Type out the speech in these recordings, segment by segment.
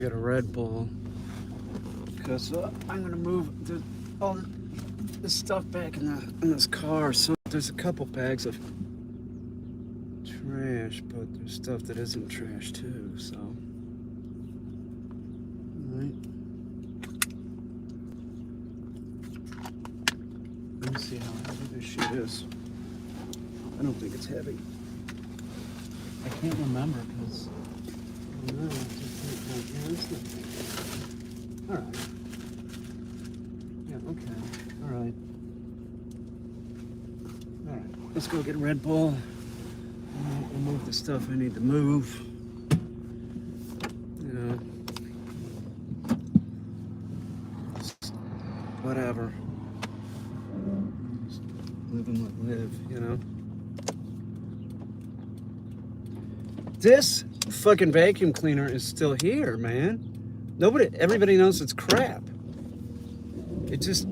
Get a Red Bull because I'm gonna move all this stuff back in this car. So there's a couple bags of trash, but there's stuff that isn't trash too. So, all right. Let me see how heavy this shit is. I don't think it's heavy. I can't remember because. No, all right. Yeah, okay. All right. All right. Let's go get Red Bull. We'll move the stuff I need to move. You know. Just whatever. Just live and let live, you know. This fucking vacuum cleaner is still here, man. Everybody knows it's crap. It was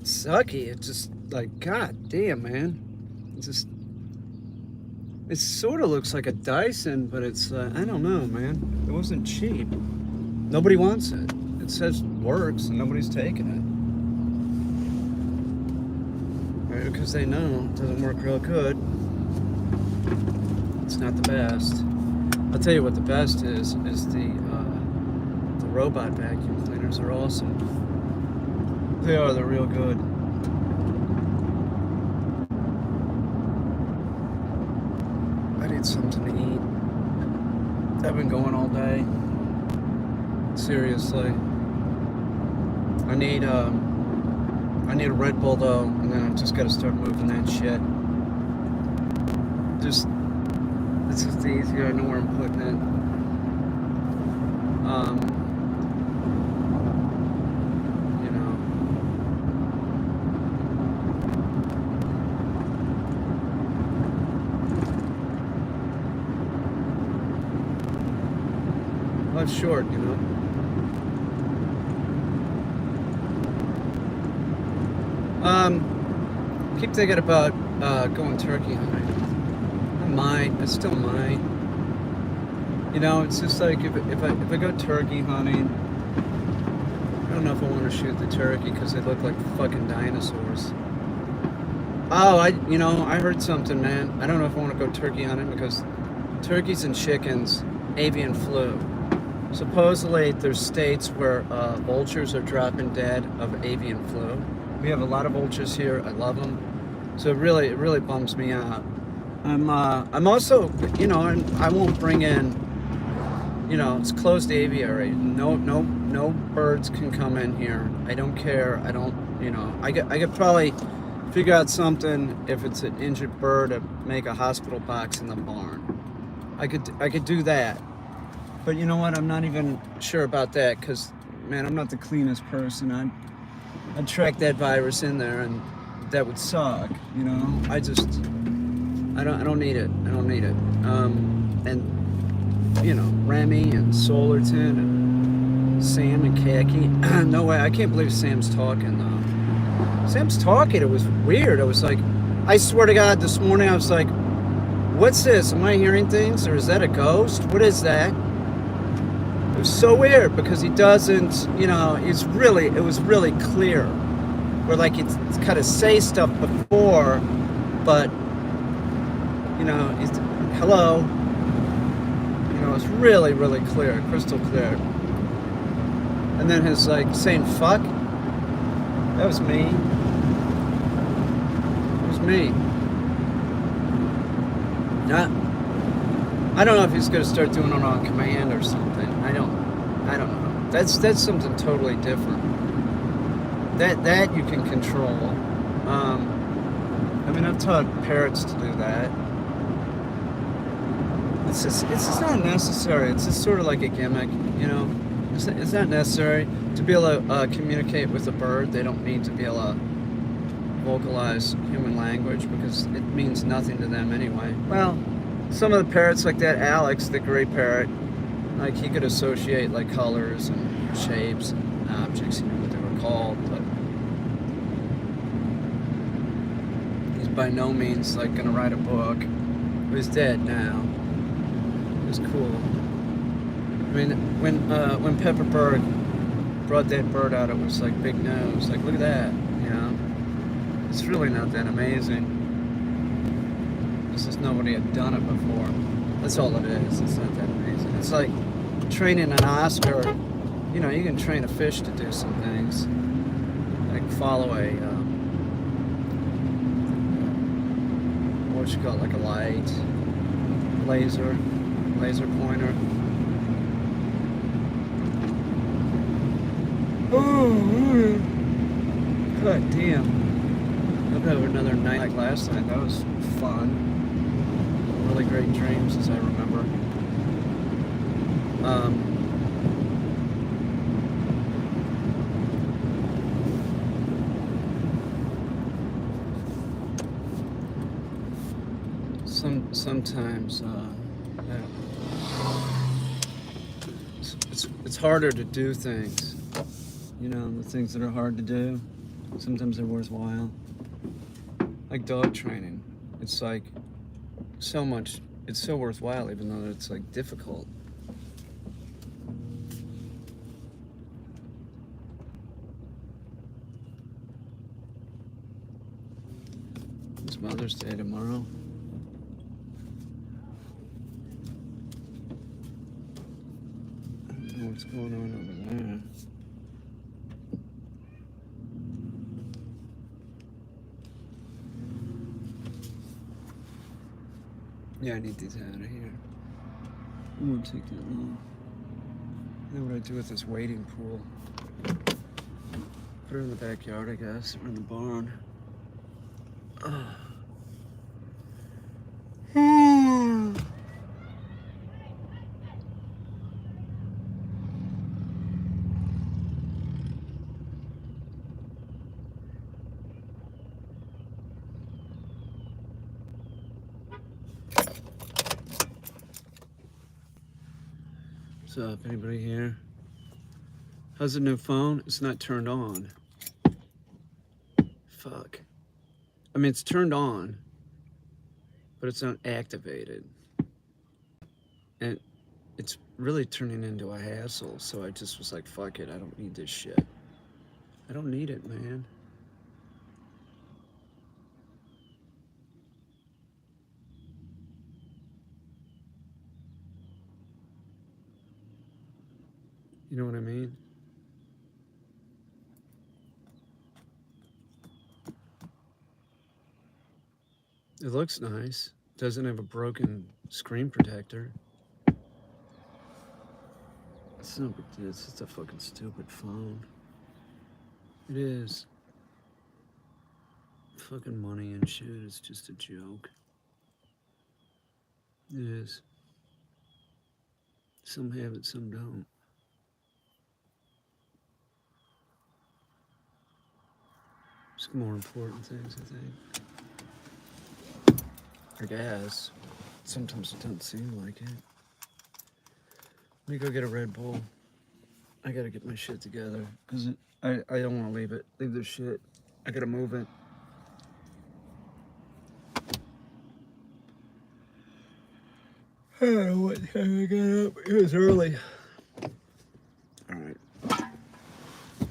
sucky. It just like, god damn, man. It sort of looks like a Dyson, but it's, I don't know, man. It wasn't cheap. Nobody wants it. It says works and nobody's taking it. Right, because they know it doesn't work real good. It's not the best. I'll tell you what the best is the robot vacuum cleaners are awesome. They're real good. I need something to eat. I've been going all day. Seriously. I need a Red Bull though, and then I just gotta start moving that shit. It's just easier. I know where I'm putting it. You know. Life's short, you know. Keep thinking about going turkey hunting. I still might. You know, it's just like if I go turkey hunting, I don't know if I want to shoot the turkey because they look like fucking dinosaurs. Oh, I heard something, man. I don't know if I want to go turkey hunting because turkeys and chickens, avian flu. Supposedly, there's states where vultures are dropping dead of avian flu. We have a lot of vultures here. I love them. So it really bums me out. I'm also, you know, and I won't bring in, you know, it's closed aviary. No birds can come in here. I don't care. I don't, you know, I could probably figure out something if it's an injured bird to make a hospital box in the barn. I could do that. But you know what? I'm not even sure about that because, man, I'm not the cleanest person. I'd track that virus in there and that would suck, you know? I don't need it. I don't need it. And, you know, Remy and Solarton and Sam and Khaki. No way. I can't believe Sam's talking, though. Sam's talking. It was weird. I was like, I swear to God, this morning I was like, what's this? Am I hearing things? Or is that a ghost? What is that? It was so weird because he doesn't, you know, it was really clear. Where, like, it's kind of say stuff before, but you know, hello. You know, it's really clear, crystal clear. And then his like saying fuck. That was me. It was me. I don't know if he's gonna start doing it on command or something. I don't know. That's something totally different. That you can control. I mean, I've taught parrots to do that. It's just not necessary. It's just sort of like a gimmick, you know. It's not necessary to be able to communicate with a bird. They don't need to be able to vocalize human language because it means nothing to them anyway. Well, some of the parrots like that, Alex, the gray parrot, like he could associate like colors and shapes and objects. He knew what they were called, but he's by no means like gonna write a book. He's dead now. It was cool. I mean, when Pepper Berg brought that bird out, it was like big nose. Like, look at that, you know? It's really not that amazing. It's just nobody had done it before. That's all it is. It's not that amazing. It's like training an Oscar. You know, you can train a fish to do some things. Like follow a, what you call it, like a light, laser pointer. Oh, god damn. I'll have another night like last night. That was fun. Really great dreams, as I remember. Sometimes it's harder to do things. You know, the things that are hard to do, sometimes they're worthwhile. Like dog training. It's like so much, it's so worthwhile even though it's like difficult. It's Mother's Day tomorrow. I don't know what's going on over there. Yeah, I need these out of here. It won't take that long. Then what I do with this wading pool? Put it in the backyard, I guess, or in the barn. What's up? Anybody here? How's the new phone? It's not turned on. Fuck. I mean, it's turned on, but it's not activated. And it's really turning into a hassle, so I just was like, fuck it, I don't need this shit. I don't need it, man. You know what I mean? It looks nice. Doesn't have a broken screen protector. It's no big deal. It's just a fucking stupid phone. It is. Fucking money and shit is just a joke. It is. Some have it, some don't. There's more important things, I think. I guess. Sometimes it doesn't seem like it. Let me go get a Red Bull. I gotta get my shit together. Cause I don't wanna leave this shit. I gotta move it. I don't know what time I got up. It was early. Alright.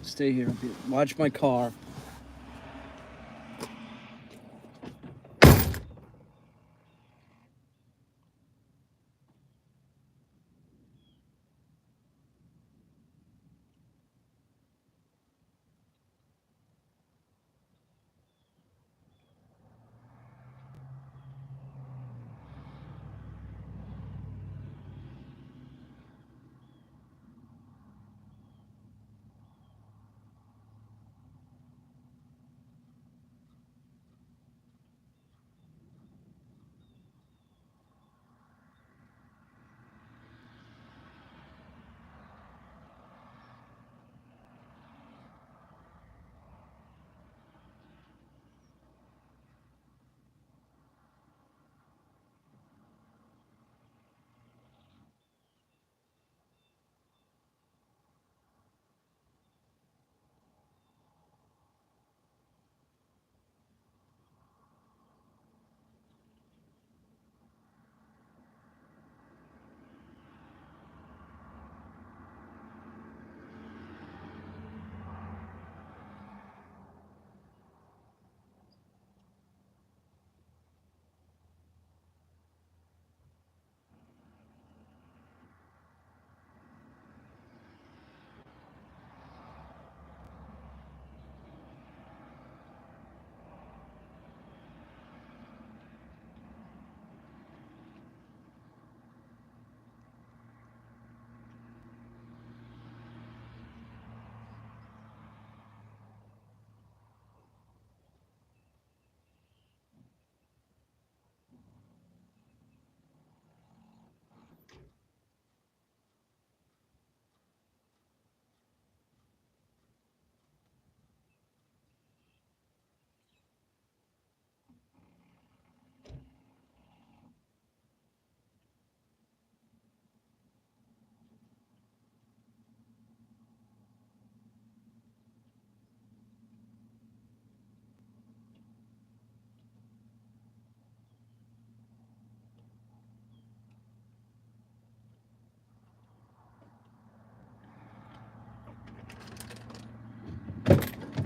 Stay here. Watch my car.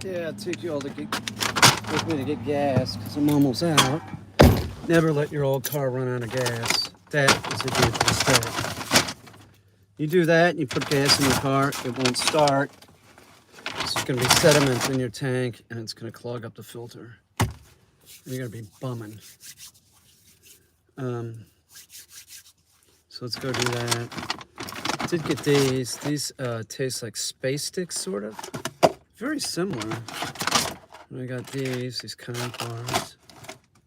Yeah, I'll take you all to get with me to get gas because I'm almost out. Never let your old car run out of gas. That is a big mistake. You do that and you put gas in your car, it won't start. So there's going to be sediment in your tank and it's going to clog up the filter. You're going to be bumming. So let's go do that. I did get these. These taste like space sticks, sort of. Very similar. And I got these Kind bars.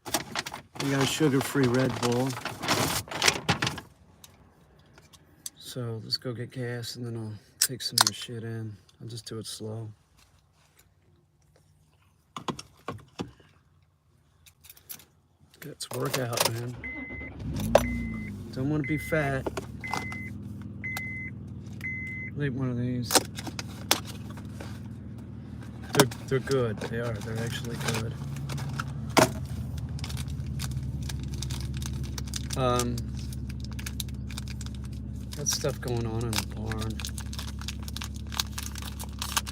I got a sugar-free Red Bull. So let's go get gas and then I'll take some more shit in. I'll just do it slow. Let's work out, man. Don't want to be fat. I'll eat one of these. They're good. They are. They're actually good. Got stuff going on in the barn.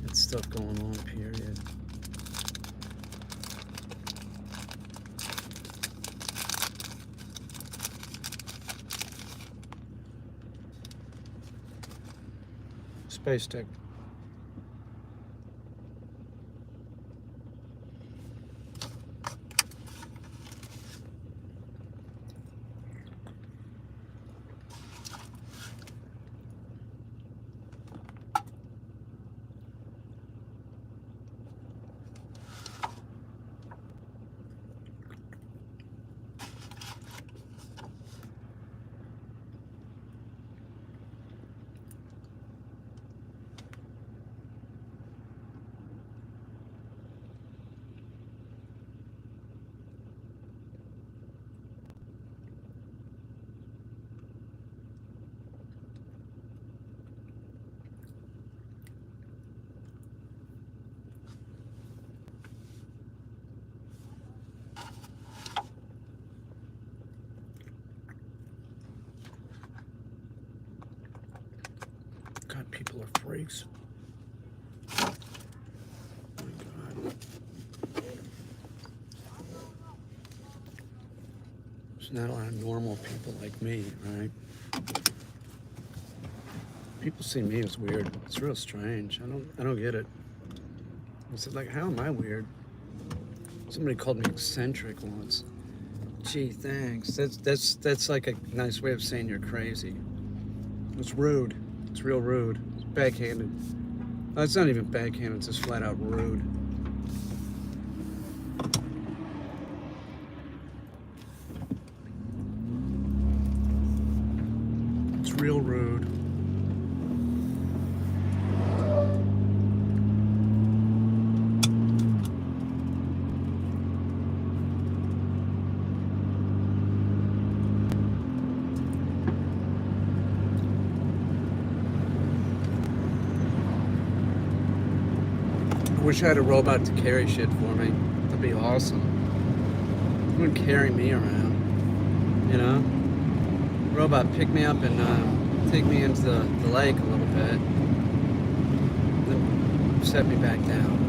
Got stuff going on, period. Space stick. God, people are freaks. Oh my God. There's not a lot of normal people like me, right? People see me as weird. It's real strange. I don't get it. It's like, how am I weird? Somebody called me eccentric once. Gee, thanks. That's like a nice way of saying you're crazy. It's rude. It's real rude. It's backhanded. Oh, it's not even backhanded. It's just flat out rude. It's real rude. I wish I had a robot to carry shit for me. That'd be awesome. It wouldn't carry me around, you know? Robot pick me up and take me into the lake a little bit, then set me back down.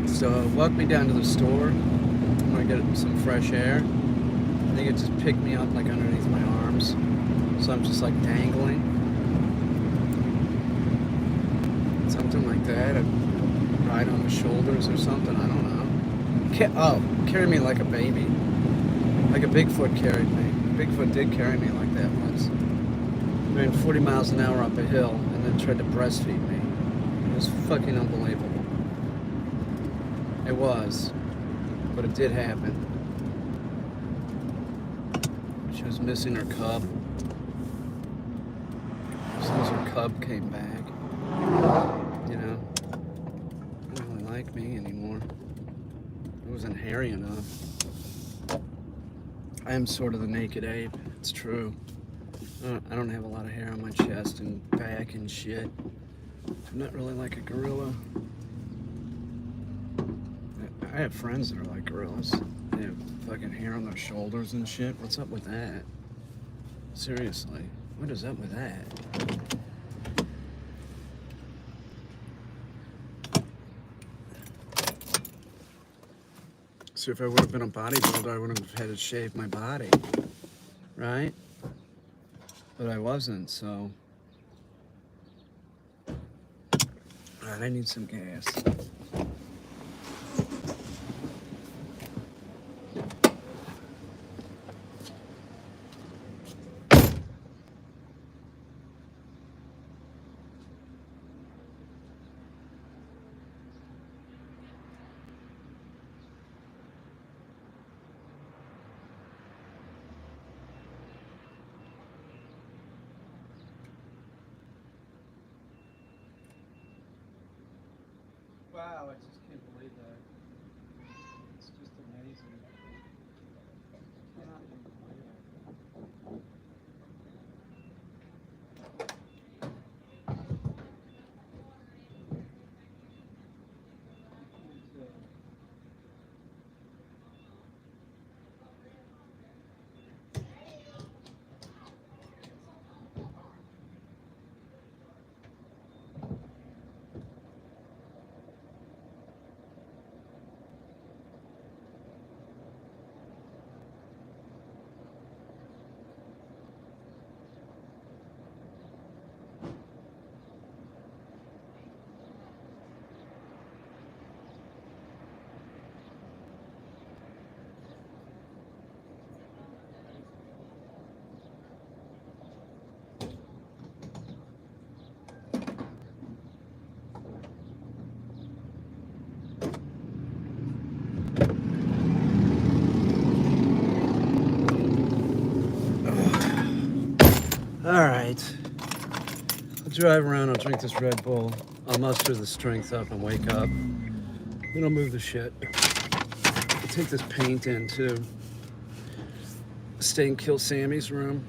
So walk me down to the store. I'm gonna get some fresh air. I think it just picked me up like underneath my arms, so I'm just like dangling. Something like that. I'd ride on the shoulders or something. I don't know. Carry me like a baby. Like a Bigfoot carried me. Bigfoot did carry me like that once. I ran 40 miles an hour up a hill and then tried to breastfeed me. It was fucking unbelievable. It was. But it did happen. She was missing her cub. As soon as her cub came back. You know, they don't really like me anymore. It wasn't hairy enough. I am sort of the naked ape. It's true. I don't have a lot of hair on my chest and back and shit. I'm not really like a gorilla. I have friends that are like gorillas. They have fucking hair on their shoulders and shit. What's up with that? Seriously, what is up with that? So if I would have been a bodybuilder, I wouldn't have had to shave my body, right? But I wasn't, so. Alright, I need some gas. Wow, I just can't believe that. It's just amazing. I cannot even believe it. All right. I'll drive around, I'll drink this Red Bull, I'll muster the strength up and wake up. Then I'll move the shit. I'll take this paint into Stay and Kill Sammy's room.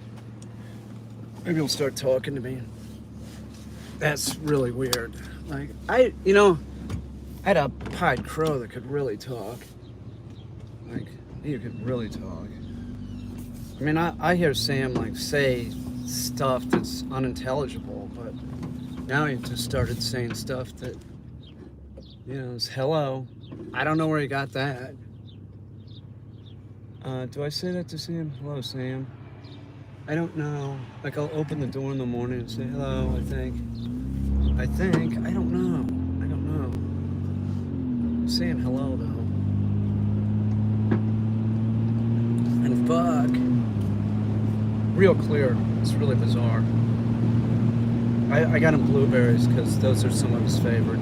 Maybe he'll start talking to me. That's really weird. Like, I had a pied crow that could really talk. Like, he could really talk. I mean, I hear Sam, like, say stuff that's unintelligible, but now he just started saying stuff that, is hello. I don't know where he got that. Do I say that to Sam? Hello, Sam. I don't know. Like, I'll open the door in the morning and say hello, I think. I don't know. I'm saying hello, though. And fuck. Real clear. It's really bizarre. I got him blueberries because those are some of his favorite.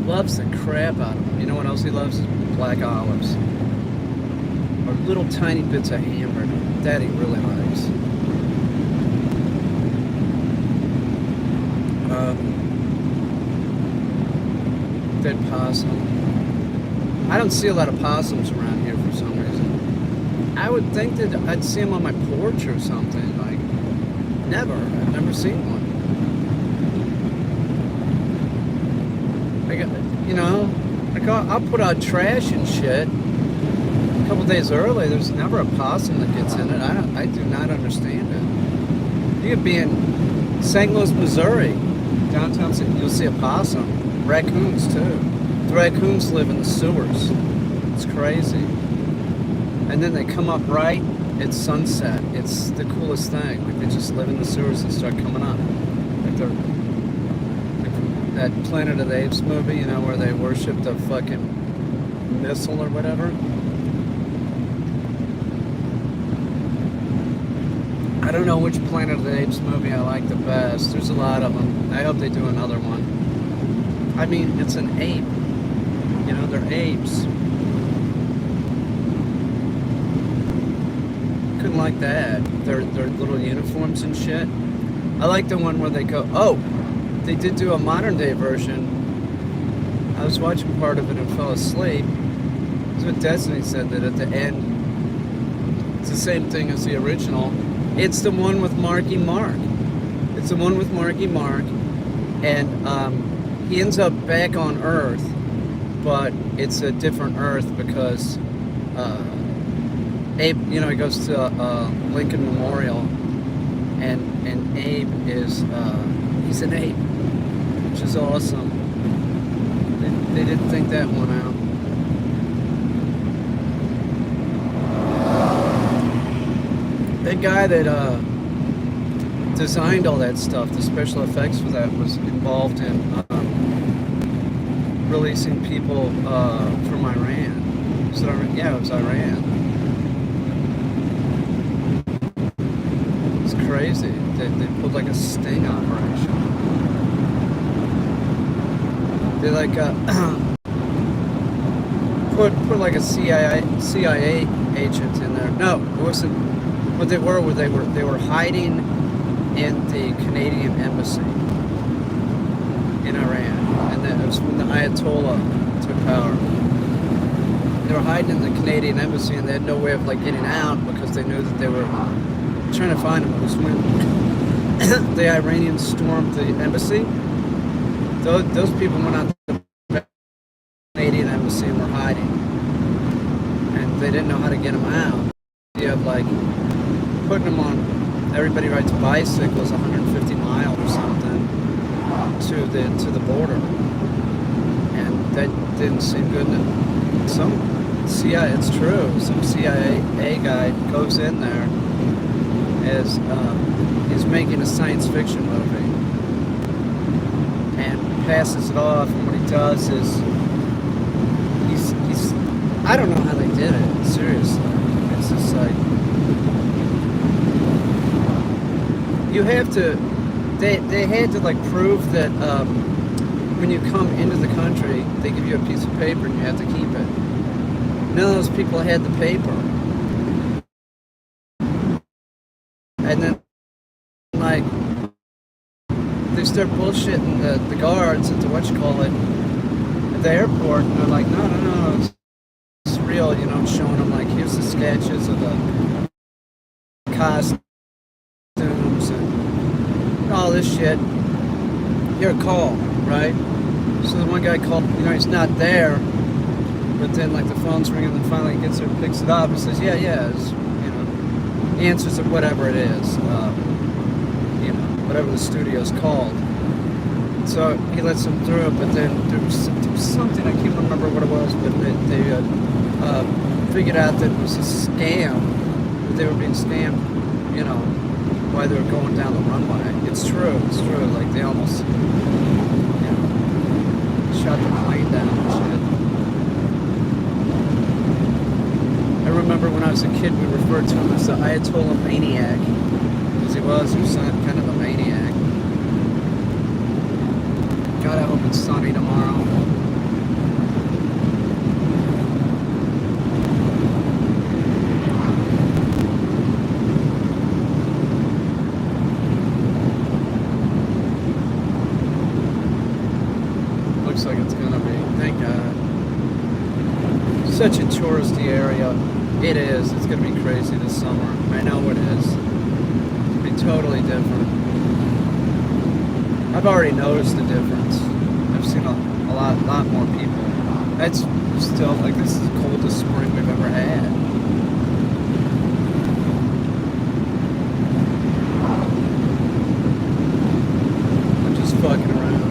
Loves the crap out of them. You know what else he loves? Black olives. Or little tiny bits of hamburger. That he really likes. Dead possum. I don't see a lot of possums around here for some reason. I would think that I'd see them on my porch or something. Like, never. I've never seen one. I'll put out trash and shit. A couple days early, there's never a possum that gets in it. I do not understand it. You could be in St. Louis, Missouri, downtown, you'll see a possum. Raccoons, too. The raccoons live in the sewers. It's crazy. And then they come up right at sunset. It's the coolest thing. Like, they just live in the sewers and start coming up. Like that Planet of the Apes movie, where they worship the fucking missile or whatever. I don't know which Planet of the Apes movie I like the best. There's a lot of them. I hope they do another one. I mean, it's an ape. They're apes. Couldn't like that. Their little uniforms and shit. I like the one where they go, oh, they did do a modern day version. I was watching part of it and fell asleep. That's what Destiny said, that at the end, it's the same thing as the original. It's the one with Marky Mark. And he ends up back on Earth, but it's a different Earth because Abe, he goes to Lincoln Memorial, and Abe is, he's an ape, which is awesome. They didn't think that one out. The guy that designed all that stuff, the special effects for that, was involved in releasing people from Iran. Was it Iran? Yeah, it was Iran. It's crazy. They pulled like a sting operation. They like put like a CIA agent in there. No, it wasn't. What they were hiding in the Canadian embassy in Iran, and that was when the Ayatollah took power. They were hiding in the Canadian embassy, and they had no way of like getting out because they knew that they were trying to find them. It was when the Iranians stormed the embassy. Those people went out to the Canadian embassy and were hiding, and they didn't know how to get them out. You have like putting them on. Everybody rides bicycles 150 miles or something to the border, and that didn't seem good. Some CIA, it's true. Some CIA guy goes in there as he's making a science fiction movie and passes it off. And what he does is he's I don't know how they did it. Seriously, it's just like. You have to, they had to like prove that when you come into the country, they give you a piece of paper and you have to keep it. None of those people had the paper. And then, like, they start bullshitting the guards at the whatchamacallit at the airport, and they're like, no, it's real, you know, showing them like, here's the sketches of the costume. All this shit. Here, call, right? So the one guy called, you know, he's not there, but then like the phone's ringing, and then finally he gets there and picks it up and says, yeah, it's, you know, answers it, whatever it is, you know, whatever the studio's called. So he lets them through, but then there was something, I can't remember what it was, but they figured out that it was a scam, that they were being scammed, you know, while they were going down the runway. It's true, like they almost, you know, shot the plane down and shit. I remember when I was a kid, we referred to him as the Ayatollah maniac, because he was kind of a maniac. God, I hope it's sunny tomorrow. Looks like it's gonna be. Thank God. Such a touristy area. It is. It's gonna be crazy this summer. I know it is. It'll be totally different. I've already noticed the difference. I've seen a lot more people. That's still like, this is the coldest spring we've ever had. I'm just fucking around.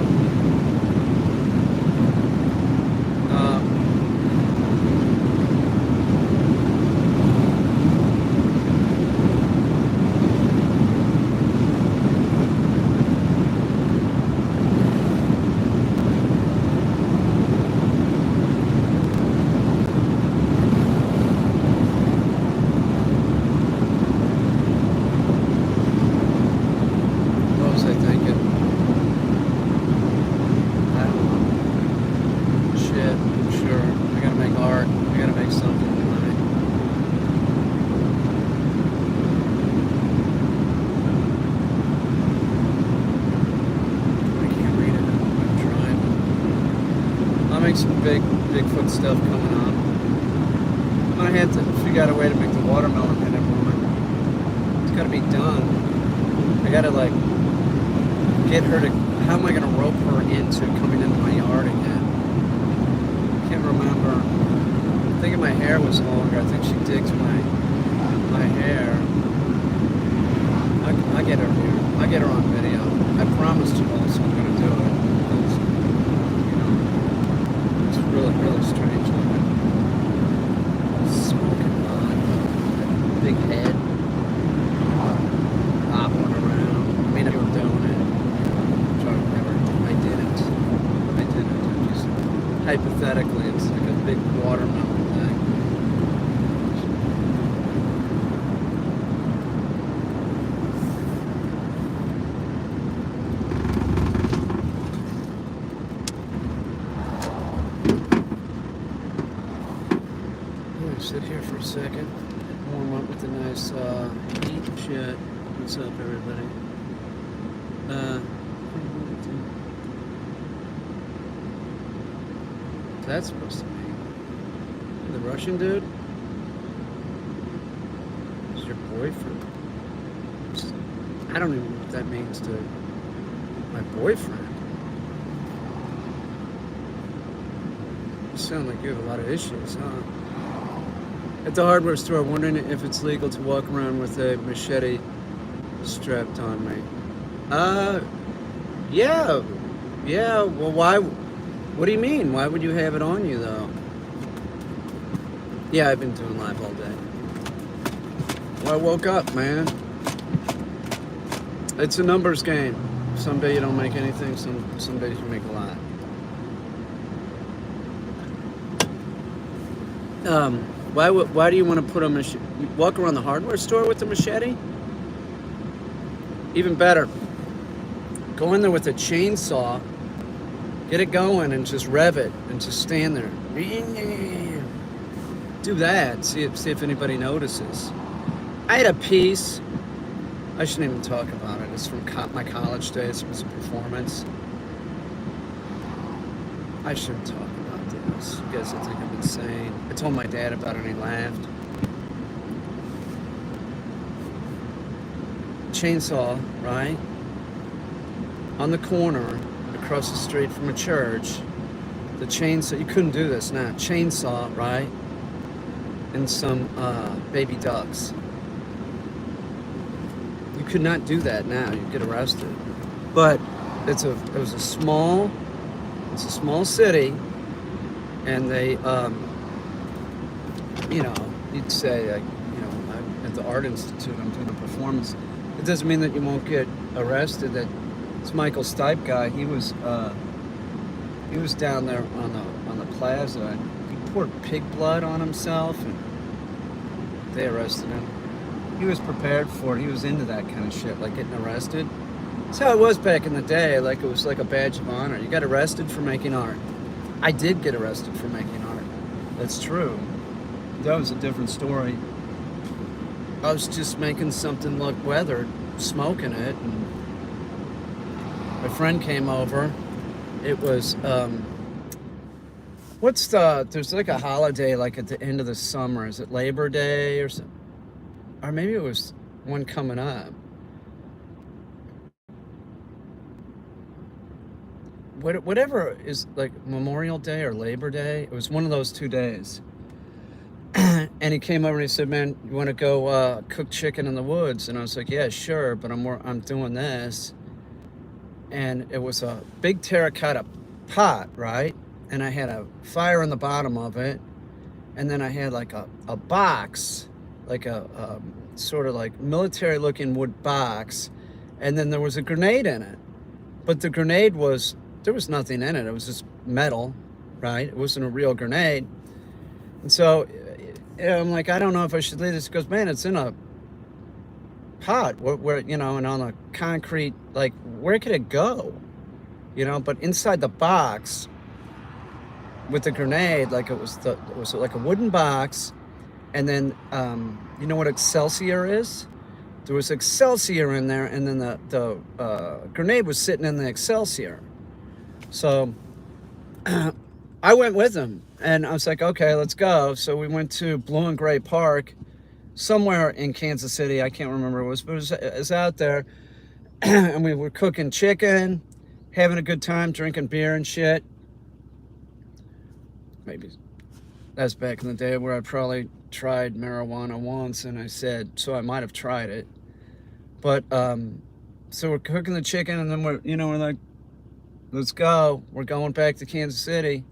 Some Bigfoot stuff coming on. I'm gonna have to figure out a way to make the watermelon hit everyone. It's gotta be done. I gotta like get her to. How am I gonna rope her into coming into my yard again? Can't remember. I'm thinking my hair was longer. I think she digs my hair. I get her here. I get her on video. I promised you all, so I'm gonna do it. Really strange looking. Smoking on. Big head. hypothetically, it's like a big watermelon thing. I'm gonna sit here for a second, warm up with the nice heat shit. What's up, everybody? What's that supposed to mean? The Russian dude? Is your boyfriend? I don't even know what that means to my boyfriend. You sound like you have a lot of issues, huh? At the hardware store, wondering if it's legal to walk around with a machete strapped on me. Yeah. Yeah, well, why? What do you mean? Why would you have it on you, though? Yeah, I've been doing live all day. Well, I woke up, man. It's a numbers game. Some days you don't make anything, some days you make a lot. Why do you want to put a machete? Walk around the hardware store with the machete? Even better, go in there with a chainsaw, get it going, and just rev it, and just stand there. Do that. See if anybody notices. I had a piece. I shouldn't even talk about it. It's from my college days. It was a performance. I shouldn't talk about this. You guys will think I'm insane. I told my dad about it and he laughed. Chainsaw, right? On the corner, across the street from a church. The chainsaw, you couldn't do this now. Chainsaw, right? And some baby ducks. You could not do that now. You'd get arrested. But it's a small city, and they, you'd say, I'm at the Art Institute, I'm doing a performance. It doesn't mean that you won't get arrested. That this Michael Stipe guy, he was down there on the plaza, and he poured pig blood on himself, and they arrested him. He was prepared for it. He was into that kind of shit, like getting arrested. That's how it was back in the day. Like, it was like a badge of honor. You got arrested for making art. I did get arrested for making art. That's true. That was a different story. I was just making something look weathered, smoking it, and my friend came over. It was, there's like a holiday like at the end of the summer. Is it Labor Day or something? Or maybe it was one coming up. Whatever is like Memorial Day or Labor Day. It was one of those 2 days. And he came over and he said, "Man, you want to go cook chicken in the woods?" And I was like, "Yeah, sure, but I'm doing this." And it was a big terracotta pot, right? And I had a fire on the bottom of it, and then I had like a box, like a sort of like military-looking wood box, and then there was a grenade in it. But the grenade there was nothing in it. It was just metal, right? It wasn't a real grenade. And so I'm like, I don't know if I should leave this. He goes, "Man, it's in a pot where and on a concrete, like, where could it go? But inside the box with the grenade, like it was like a wooden box, and then you know what Excelsior is? There was Excelsior in there, and then the grenade was sitting in the Excelsior. So I went with him, and I was like, okay, let's go. So we went to Blue and Gray Park, somewhere in Kansas City. I can't remember what it was, but it was out there. And we were cooking chicken, having a good time, drinking beer and shit. Maybe that's back in the day where I probably tried marijuana once, and I said, so I might have tried it. But so we're cooking the chicken, and then we're like, let's go. We're going back to Kansas City.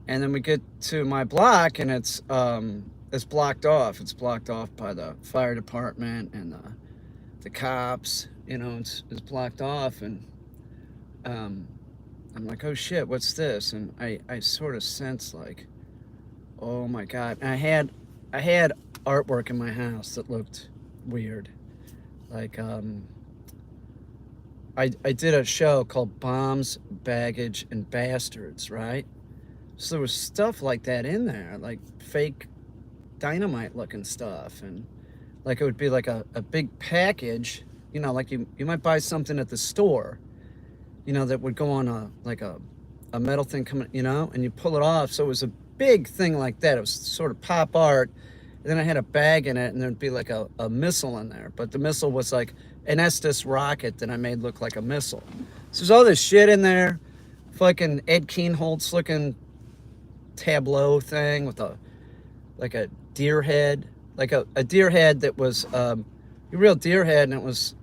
And then we get to my block, and it's blocked off. It's blocked off by the fire department and the cops. It's blocked off. And I'm like, oh shit, what's this? And I sort of sense like, oh my God. And I had artwork in my house that looked weird. Like, I did a show called Bombs, Baggage, and Bastards, right? So there was stuff like that in there, like fake dynamite looking stuff. And like it would be like a big package, you know, like you might buy something at the store, you know, that would go on a metal thing coming, you know, and you pull it off. So it was a big thing like that. It was sort of pop art. And then I had a bag in it, and there'd be like a missile in there. But the missile was like an Estes rocket that I made look like a missile. So there's all this shit in there. Fucking Ed Keenholz looking tableau thing with like a deer head. Like a deer head that was a real deer head, and it was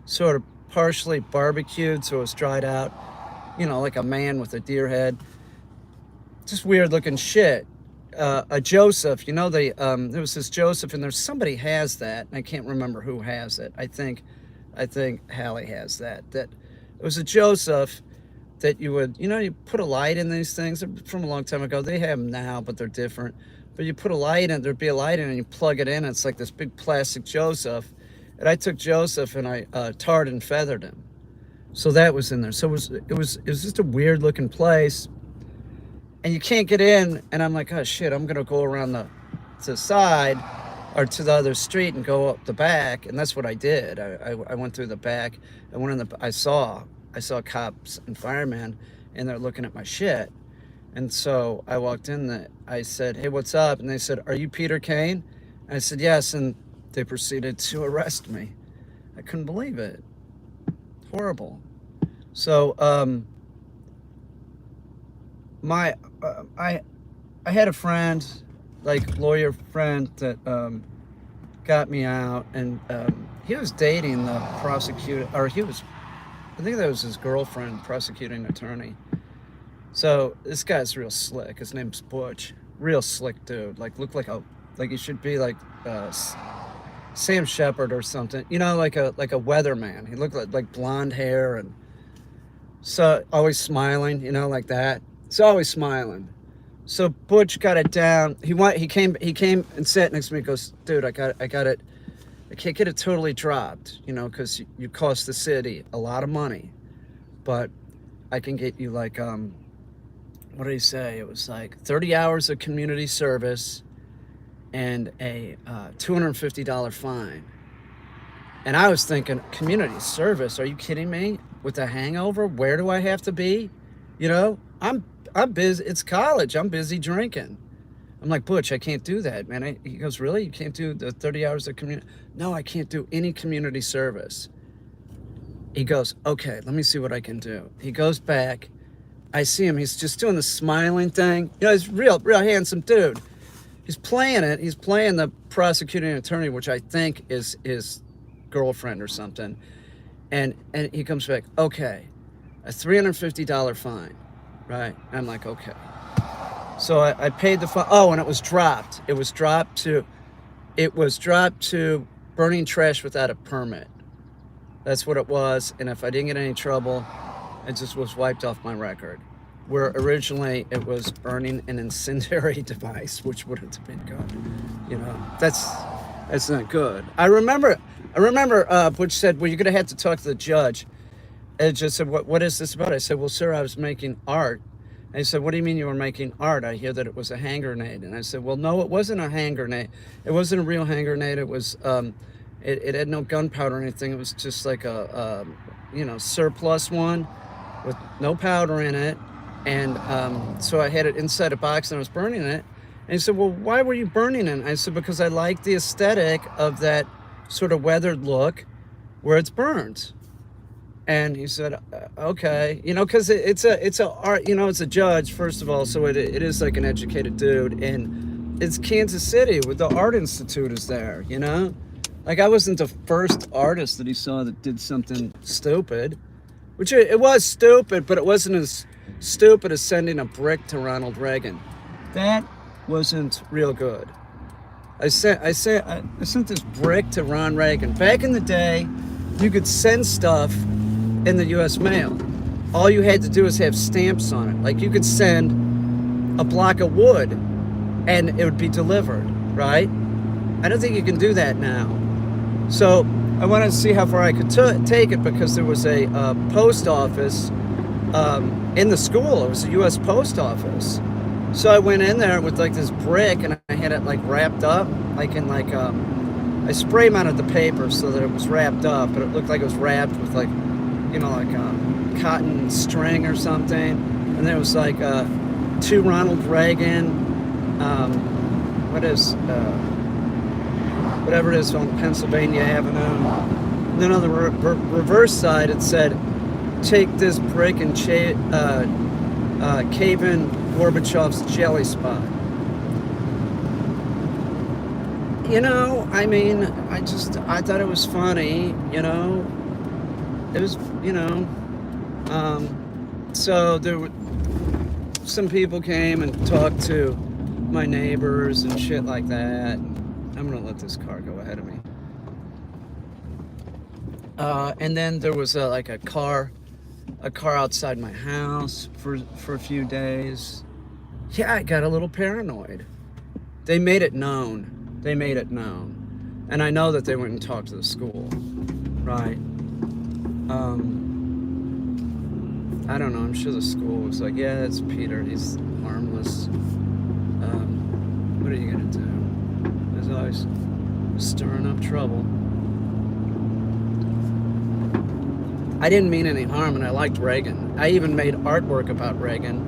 sort of partially barbecued, so it was dried out. You know, like a man with a deer head. Just weird looking shit. A Joseph, you know, there was this Joseph, and there's somebody has that, and I can't remember who has it. I think Hallie has that. That it was a Joseph that you would, you know, you put a light in these things. They're from a long time ago. They have them now, but they're different. But you put a light in, there'd be a light in, and you plug it in, and it's like this big plastic Joseph. And I took Joseph and I tarred and feathered him. So that was in there. So it was just a weird looking place. And you can't get in, and I'm like, oh shit, I'm gonna go around to the side or to the other street and go up the back, and that's what I did. I went through the back. I went in I saw cops and firemen, and they're looking at my shit. And so I walked in. I said, hey, what's up? And they said, are you Peter Kane? And I said, yes. And they proceeded to arrest me. I couldn't believe it. Horrible. So I had a friend, like lawyer friend, that got me out, and he was dating the prosecutor, or I think that was his girlfriend, prosecuting attorney. So this guy's real slick. His name's Butch. Real slick dude. Like looked like he should be like Sam Shepard or something. You know, like a weatherman. He looked like blonde hair, and so always smiling. You know, like that. He's always smiling. So Butch got it down. He came and sat next to me and goes, dude, I got it. I can't get it totally dropped, you know, because you cost the city a lot of money. But I can get you like, what did he say? It was like 30 hours of community service and a $250 fine. And I was thinking, community service? Are you kidding me? With a hangover, where do I have to be? You know, I'm busy. It's college. I'm busy drinking. I'm like, Butch, I can't do that, man. He goes, really? You can't do the 30 hours of community? No, I can't do any community service. He goes, okay, let me see what I can do. He goes back. I see him. He's just doing the smiling thing. You know, he's real handsome dude. He's playing it. He's playing the prosecuting attorney, which I think is his girlfriend or something. And he comes back, okay, a $350 fine, right? I'm like, okay. So I paid the fine. Oh, and it was dropped. It was dropped to burning trash without a permit. That's what it was. And if I didn't get any trouble, it just was wiped off my record. Where originally it was burning an incendiary device, which would have been good. You know, that's not good. I remember Butch said, well, you're gonna have to talk to the judge. And just said, what is this about? I said, well, sir, I was making art. And he said, what do you mean you were making art? I hear that it was a hand grenade. And I said, well, no, it wasn't a hand grenade. It wasn't a real hand grenade. It was, it had no gunpowder or anything. It was just like a surplus one with no powder in it. And so I had it inside a box and I was burning it. And he said, well, why were you burning it? I said, because I like the aesthetic of that sort of weathered look where it's burned. And he said, okay, you know, because it's a art, you know, it's a judge, first of all, so it is like an educated dude, and it's Kansas City with the Art Institute is there, you know? Like, I wasn't the first artist that he saw that did something stupid, which it was stupid, but it wasn't as stupid as sending a brick to Ronald Reagan. That wasn't real good. I sent this brick to Ron Reagan. Back in the day, you could send stuff in the U.S. mail all you had to do is have stamps on it. Like you could send a block of wood and it would be delivered, right? I don't think you can do that now. So I wanted to see how far I could take it, because there was a post office in the school. It was a U.S. post office. So I went in there with like this brick, and I had it like wrapped up, like in like I spray mounted the paper so that it was wrapped up, but it looked like it was wrapped with like, you know, like cotton string or something. And there was like 2 Ronald Reagan, whatever it is on Pennsylvania Avenue. And then on the reverse side, it said, "Take this brick and cave in Gorbachev's jelly spot." You know, I mean, I thought it was funny, you know. It was, you know, so there were some people came and talked to my neighbors and shit like that. I'm gonna let this car go ahead of me. And then there was like a car outside my house for a few days. Yeah, I got a little paranoid. They made it known. And I know that they went and talked to the school, right? I don't know, I'm sure the school was like, yeah, it's Peter, he's harmless. What are you gonna do? There's always stirring up trouble. I didn't mean any harm, and I liked Reagan. I even made artwork about Reagan.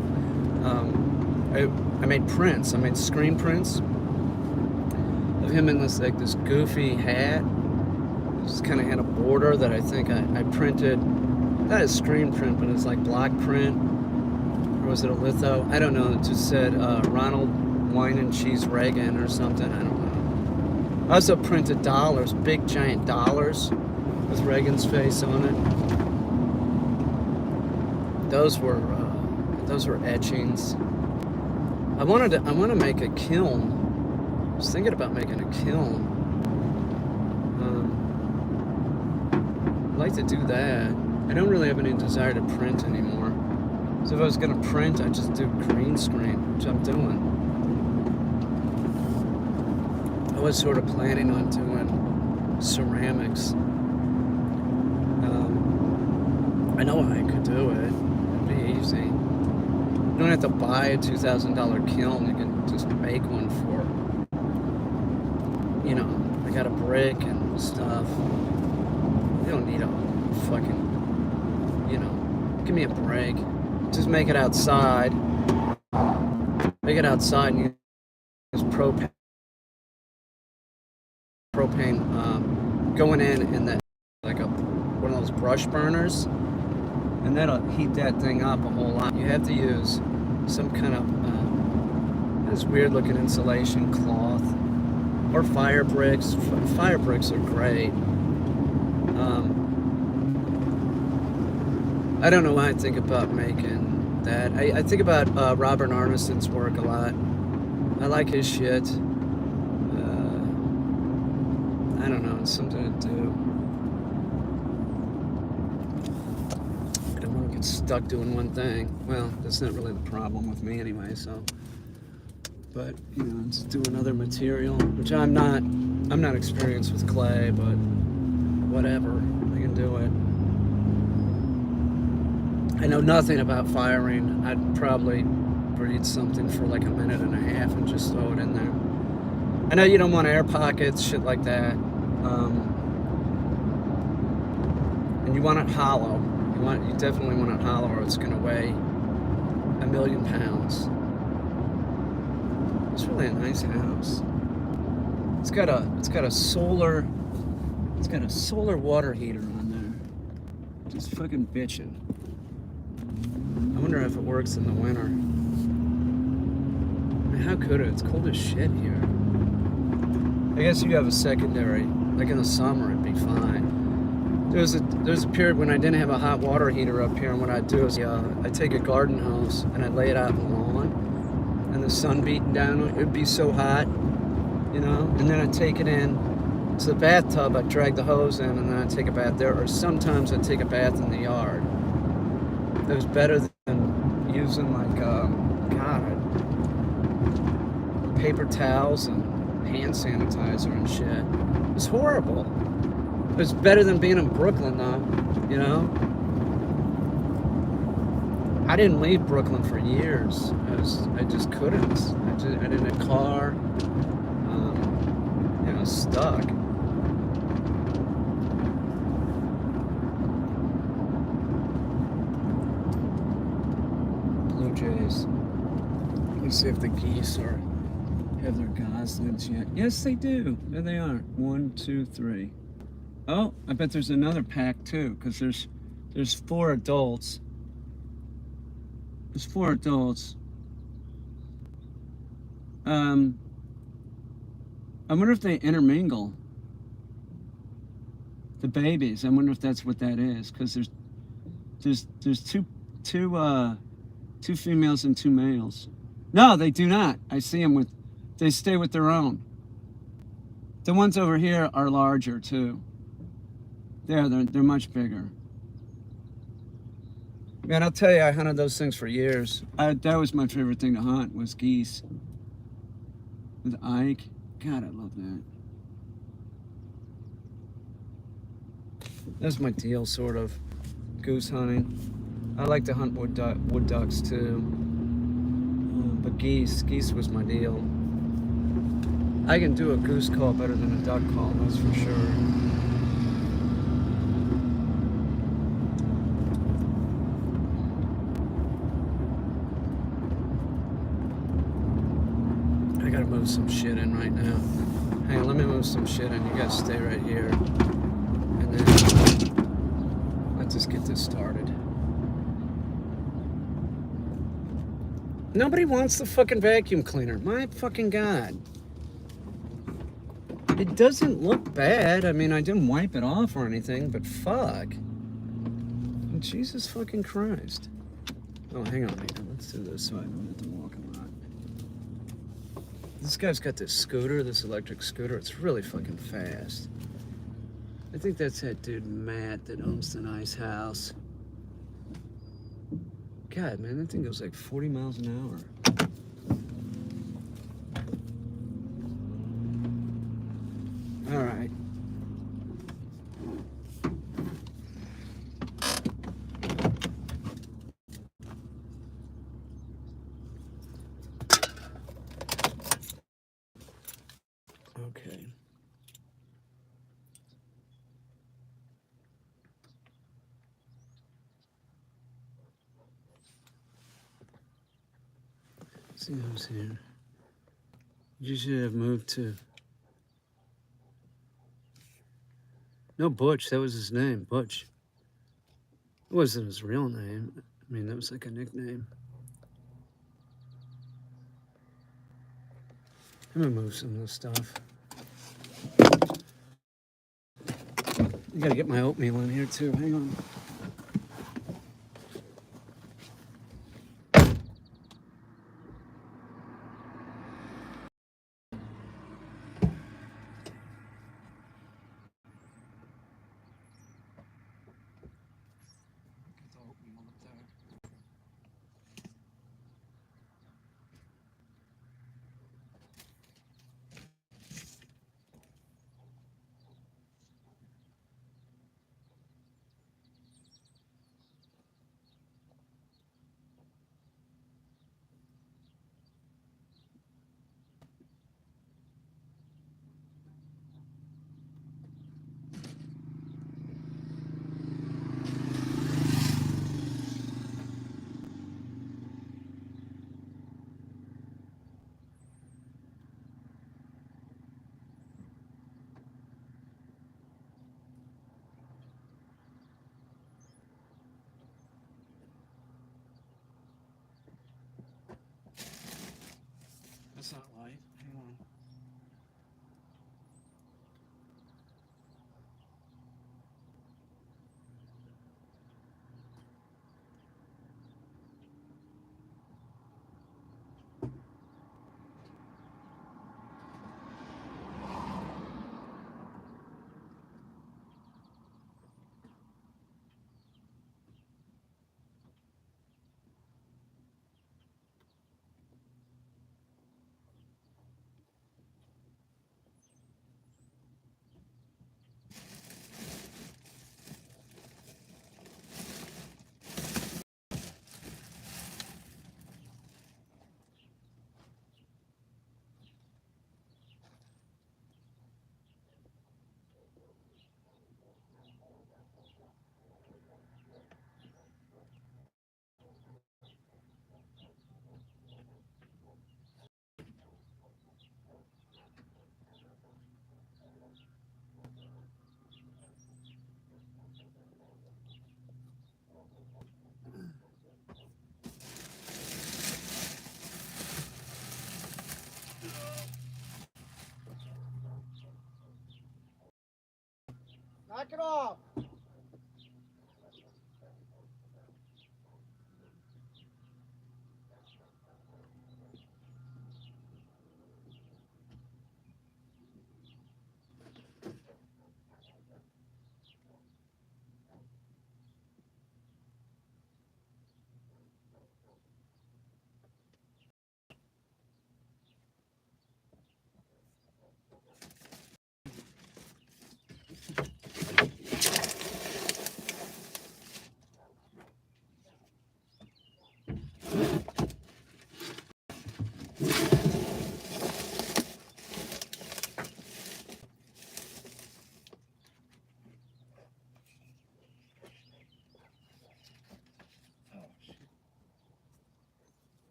I made prints. I made screen prints of him in this like this goofy hat. Just kind of had a border that I think I printed. Not a screen print, but it's like block print. Or was it a litho? I don't know. It just said Ronald Wine and Cheese Reagan or something. I don't know. I also printed dollars, big giant dollars with Reagan's face on it. Those were etchings. I want to make a kiln. I was thinking about making a kiln. I'd like to do that. I don't really have any desire to print anymore. So if I was gonna print, I'd just do green screen, which I'm doing. I was sort of planning on doing ceramics. I know I could do it. It'd be easy. You don't have to buy a $2,000 kiln. You can just make one for, you know, I got a brick and stuff. You don't need a fucking, you know, give me a break. Just make it outside. Make it outside and use propane going in that, like one of those brush burners, and that'll heat that thing up a whole lot. You have to use some kind of this weird looking insulation cloth or fire bricks. Fire bricks are great. I don't know why I think about making that. I think about Robert Arneson's work a lot. I like his shit. I don't know, it's something to do. I don't want to get stuck doing one thing. Well, that's not really the problem with me anyway, so. But, you know, just do another material, which I'm not experienced with clay, but whatever, I can do it. I know nothing about firing. I'd probably breathe something for like a minute and a half and just throw it in there. I know you don't want air pockets, shit like that. And you want it hollow. You definitely want it hollow, or it's gonna weigh 1,000,000 pounds. It's really a nice house. It's got a solar water heater on there. Just fucking bitching. I wonder if it works in the winter. I mean, how could it? It's cold as shit here. I guess you have a secondary, like in the summer it'd be fine. There's a period when I didn't have a hot water heater up here, and what I'd do is I'd take a garden hose and I'd lay it out in the lawn, and the sun beating down, it'd be so hot, you know, and then I'd take it in to the bathtub, I'd drag the hose in, and then I'd take a bath there, or sometimes I'd take a bath in the yard. It was better than using like God, paper towels and hand sanitizer and shit. It was horrible. It was better than being in Brooklyn though, you know? I didn't leave Brooklyn for years. I just couldn't. I didn't have a car. You know, stuck. Blue Jays. Let me see if the geese have their goslings yet. Yes, they do. There they are. 1, 2, 3. Oh, I bet there's another pack too, because there's 4 adults. There's 4 adults. I wonder if they intermingle. The babies. I wonder if that's what that is, because there's two females and 2 males. No, they do not. I see them with. They stay with their own. The ones over here are larger too. They're much bigger. Man, I'll tell you, I hunted those things for years. That was my favorite thing to hunt, was geese. With Ike. God, I love that. That's my deal, sort of. Goose hunting. I like to hunt wood ducks too. But geese was my deal. I can do a goose call better than a duck call, that's for sure. I gotta move some shit in right now. Hang on, let me move some shit in. You guys stay right here. And then let's just get this started. Nobody wants the fucking vacuum cleaner. My fucking God. It doesn't look bad. I mean, I didn't wipe it off or anything, but fuck. Jesus fucking Christ. Oh, hang on. Let's do this so I don't have to walk a lot. This guy's got this scooter, this electric scooter. It's really fucking fast. I think that's that dude Matt that owns the nice house. God, man, that thing goes like 40 miles an hour. All right. Okay. Let's see who's here. You should have moved to. No, Butch. That was his name, Butch. It wasn't his real name. I mean, that was like a nickname. I'm gonna move some of this stuff. I gotta get my oatmeal in here too. Hang on. Knock it off.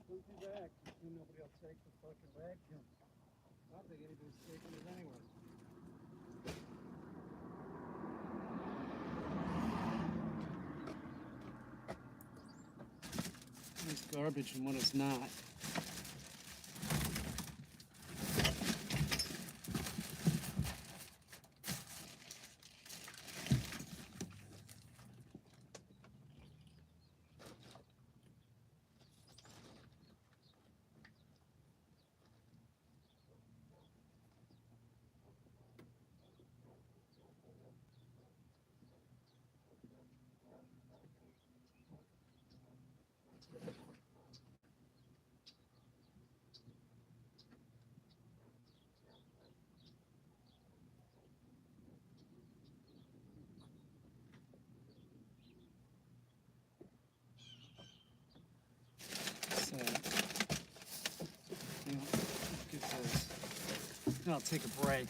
Don't do that, because nobody will take the fucking vacuum. I don't think anybody's taking it anyway. It's garbage and what it's not. So, you know, get this. Then I'll take a break.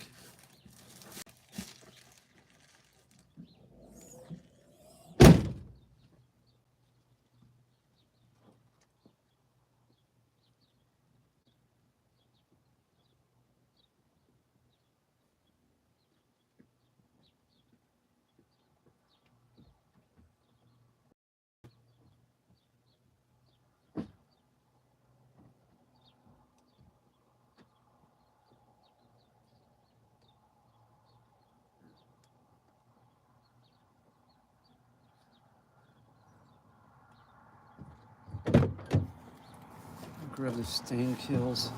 Grab the stain kills.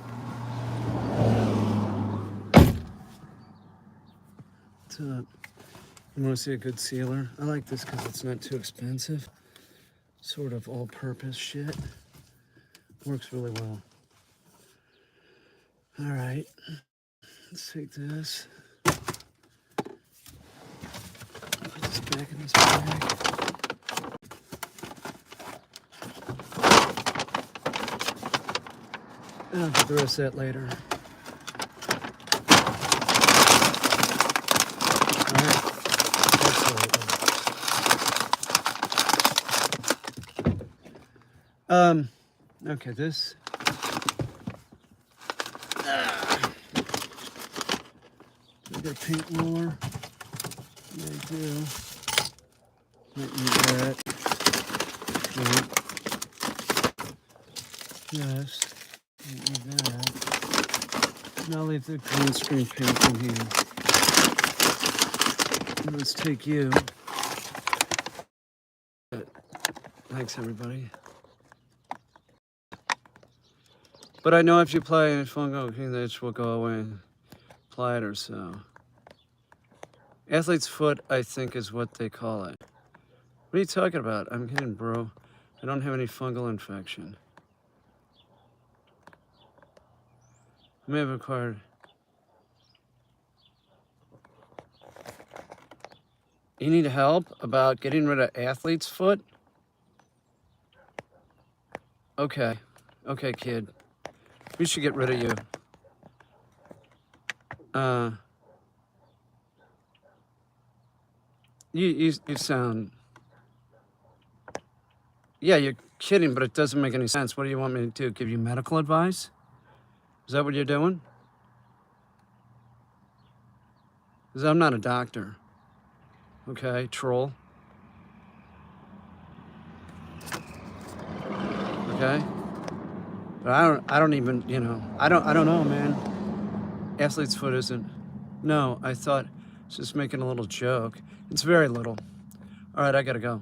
What's up? You want to see a good sealer? I like this because it's not too expensive. Sort of all-purpose shit. Works really well. All right, let's take this. Put this back in this bag. And I'll get the rest of that later. All right. Excellent. Okay, this. I got a paint roller. Yeah, I do. Might need that. Yes. Might need that. And I'll leave the green screen paint in here. And let's take you. Thanks, everybody. But I know if you play and it won't go, okay, that will go away. apply it or so. Athlete's foot, I think, is what they call it. What are you talking about? I'm kidding, bro. I don't have any fungal infection. I may have acquired. You need help about getting rid of athlete's foot? Okay. Okay, kid. We should get rid of you. You sound... Yeah, you're kidding, but it doesn't make any sense. What do you want me to do? Give you medical advice? Is that what you're doing? Because I'm not a doctor. Okay, troll. Okay? But I don't even, you know, I don't know, man. Athlete's foot isn't. No, I thought I was just making a little joke. It's very little. All right, I gotta go.